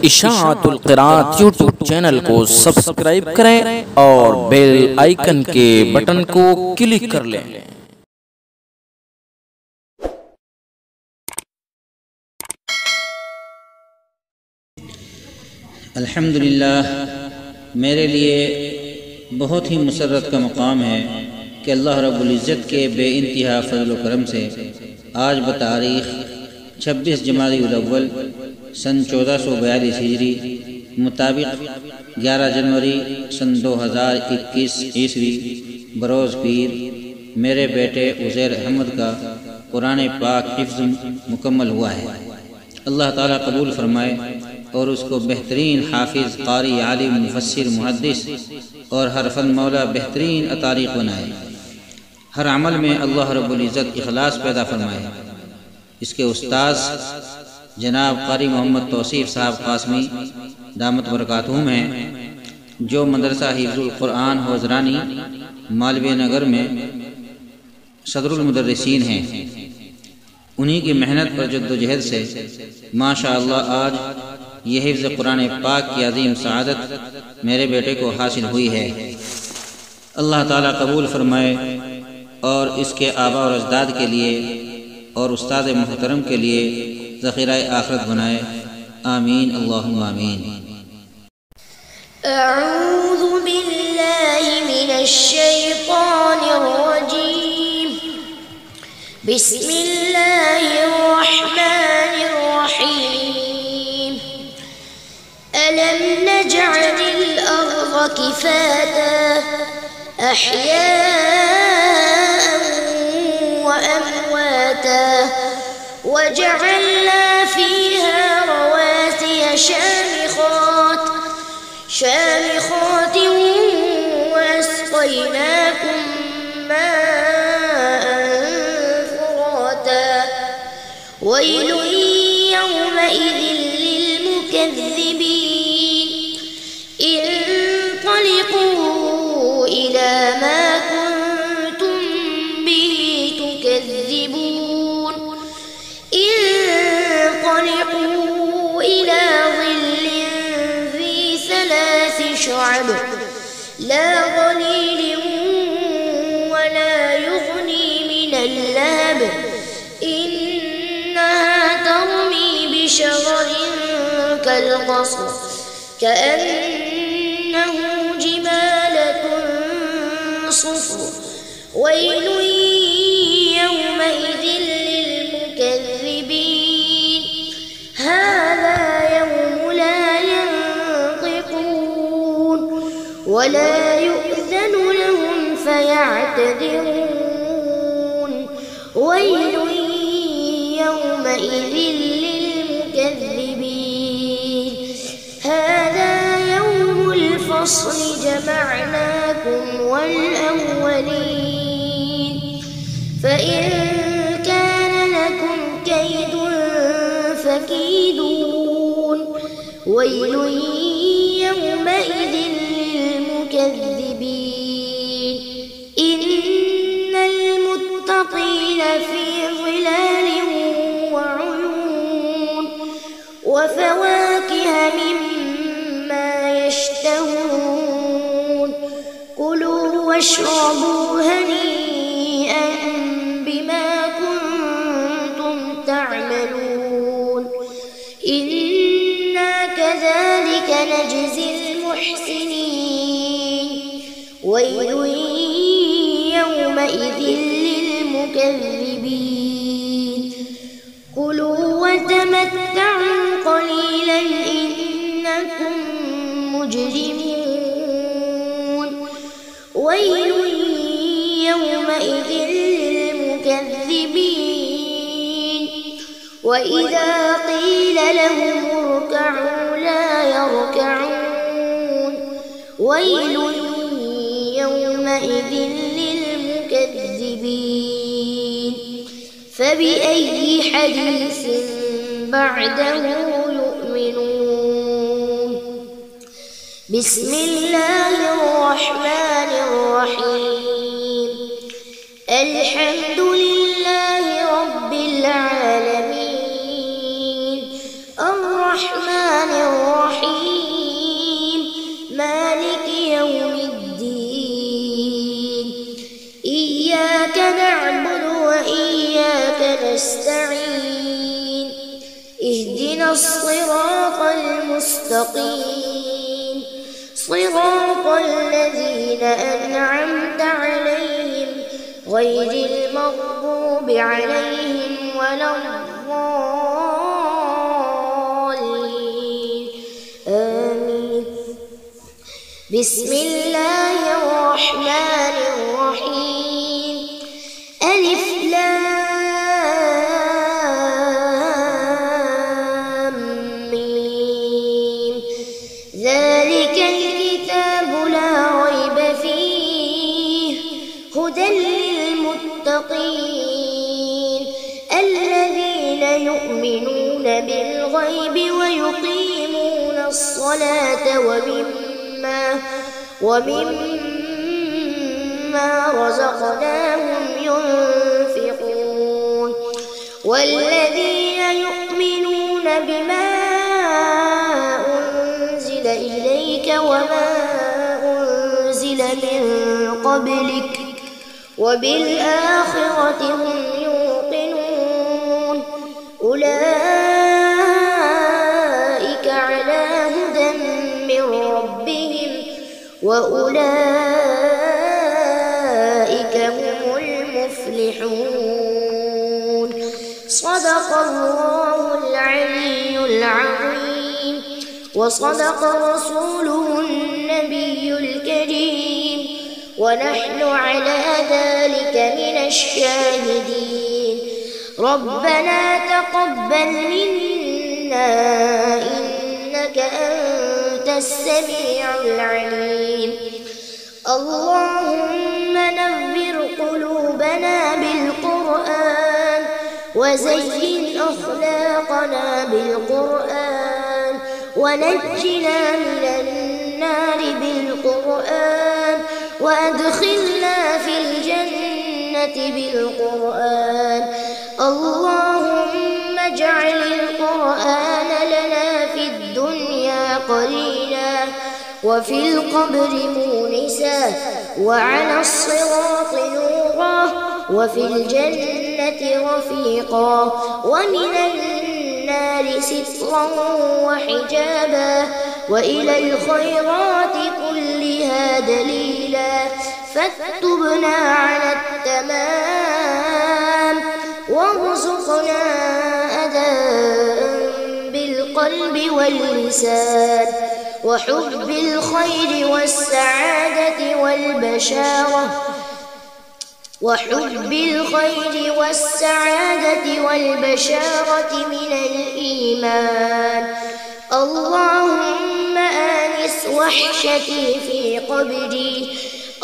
इशाअतुल क़िराअत YouTube channel को सब्सक्राइब करें और बेल आइकन के बटन को क्लिक कर लें। अल्हम्दुलिल्लाह, मेरे लिए बहुत ही मुसर्रत का मकाम है कि अल्लाह रब्बुल इज़्ज़त के बेइंतहा फ़ज़ल व करम से आज बतारीख़ 26 जमादुल अव्वल सन 1442 हिजरी मुताबिक 11 जनवरी सन 2021 ईस्वी बरोज़ पीर मेरे बेटे उज़ैर अहमद का कुरान पाक हिफ्ज़ मुकम्मल हुआ है। अल्लाह ताला कबूल फरमाए और उसको बेहतरीन हाफिज़, कारी, आलिम, मुफस्सिर, मुहद्दिस और हर फन मौला बेहतरीन अतारीक़ बनाए। हर अमल में अल्लाह रब्बुल इज़्ज़त इखलास पैदा फरमाए। इसके उस्ताद जनाब कारी मोहम्मद तौसीफ़ साहब कासमी दामत बरकातुहुम हैं, जो मदरसा हिफ्ज़ुल कुरान हौज़रानी मालवीय नगर में सदरुल मुदर्रिसीन हैं। उन्हीं की मेहनत पर जद्दोजहद से माशा अल्लाह आज ये हिफ्ज़ कुरान पाक की अजीम सआदत मेरे बेटे को हासिल हुई है। अल्लाह ताला कबूल फरमाए और इसके आबा और अजदाद के लिए और उस्ताद मुहतरम के लिए ज़ख़ीरा आखिरत बनाए। आमीन अल्लाहुम्मा आमीन। अऊज़ु बिल्लाहि मिनश शैतानिर रजीम। बिस्मिल्लाहिर रहमानिर रहीम। अलम नजअलिल अर्ज़ किफाता अहयाअन व अमवाता वजअलना फीहा रवासिय शामिखात वअस्क़यनाकुम माअन फुराता वैलुन यौमइज़िन लिलमुकज़्ज़िबीन। इंतलिक़ू इला मा कुन्तुम बिही तुकज़्ज़िबून। इंतलिक़ू इला ज़िल्लिन ज़ी सलासि शुअब ला ज़लील वला युग़नी मिनल लहब। इन्नहा तर्मी बिशररिन कल्क़स्र कअन्नहु जिमालतुन सुफ़्र। वैलुन यौमइज़िन लिलमुकज़्ज़िबीन। हाज़ा यौम ला यंतिक़ून वला युअ्ज़न लहुम फ़यअ्तज़िरून। वैलुन यौमइज़िन लिलमुकज़्ज़िबीन। हाज़ा यौमुल फ़स्ल जमअनाकुम वल्अव्वलीन। फ़इन कान लकुम कैदुन फ़कीदून। वैलुन यौमइज़िन लिलमुकज़्ज़िबीन। इन्नल मुत्तक़ीन फ़ी ज़िलाल वउयून वफ़वाकिह मिम्मा यश्तहून। कुलू वश्रबू हनीअन बिमा कुन्तुम तअमलून। इन्ना कज़ालिक नजज़िल मुहसिनीन। वैलुन यौमइज़िन लिलमुकज़्ज़िबीन। कुलू वतमत्तऊ क़लीलन इन्नकुम मुजरिमून। वैलुन यौमइज़िन लिलमुकज़्ज़िबीन। वइज़ा क़ील लहुम इरकअू ला यरकअून। वैलुन यौमइज़िन लिलमुकज़्ज़िबीन। फबिअय्यि हदीस बअदहु यु'मिनून। बिस्मिल्लाहिर रहमानिर रहीम। अल्हम्दुलिल्लाहि रब्बिल आलमीन। अर्रहमानिर الصراط المستقيم صراط الذين أنعمت عليهم غير المغضوب عليهم ولا الضالين آمين. بسم الله الرحمن الرحيم. ألف لام ميم. ذلك الكتاب لا ريب فيه هدى للمتقين الذين يؤمنون بالغيب ويقيمون الصلاة ومما رزقناهم ينفقون والذين يؤمنون بما أنزل إليك وما أنزل من قبلك وبالآخرة هم يوقنون أولئك على هدى من ربهم وأولئك هم المفلحون. صدق الله العلي العظيم وصدق رسوله النبي الكريم ونحن على ذلك من الشاهدين. ربنا تقبل منا إنك أنت السميع العليم. اللهم نور قلوبنا بالقرآن وزين أخلاقنا بالقرآن ونجنا من النار بالقرآن وأدخلنا في الجنة بالقرآن. اللهم اجعل القرآن لنا في الدنيا قرينا وفي القبر مونسا وعلى الصراط نورا وفي الجنة رفيقا ومن النار سترا وحجابا وإلى الخيرات كلها دليلا. فاكتبنا على التمام وارزقنا أداء بالقلب واللسان وحب الخير والسعادة والبشارة من الإيمان. اللهم آنس وحشتي في قبري.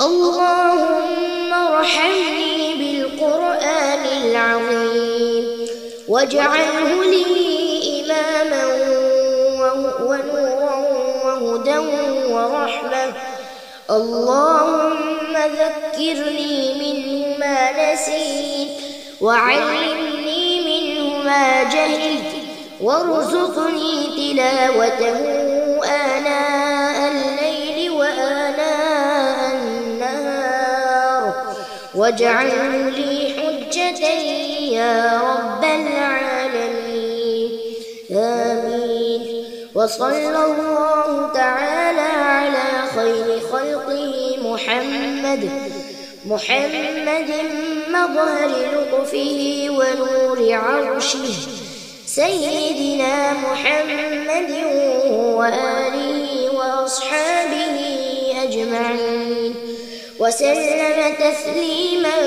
اللهم ارحمني بالقرآن العظيم واجعله لي إماما ونورا وهدى ورحمة. اللهم ذكرني منه ما نسيت وعلمني منه ما جهلت وارزقني تلاوته آناء الليل وآناء النهار واجعله لي حجة يا رب العالمين. آمين. وصلى الله تعالى على خير خلقه محمد مظهر لطفه ونور عرشه سيدنا محمد وآله وأصحابه أجمعين وسلم تسليما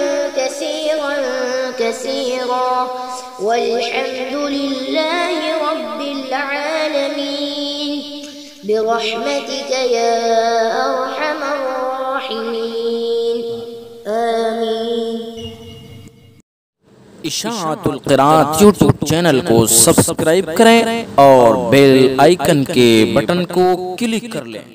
كثيرا والحمد لله رب العالمين برحمتك يا أرحم الراحمين. آمين. इशाअतुल क़िराअत यूट्यूब चैनल को सब्सक्राइब करें और बेल आइकन के बटन को क्लिक कर लें।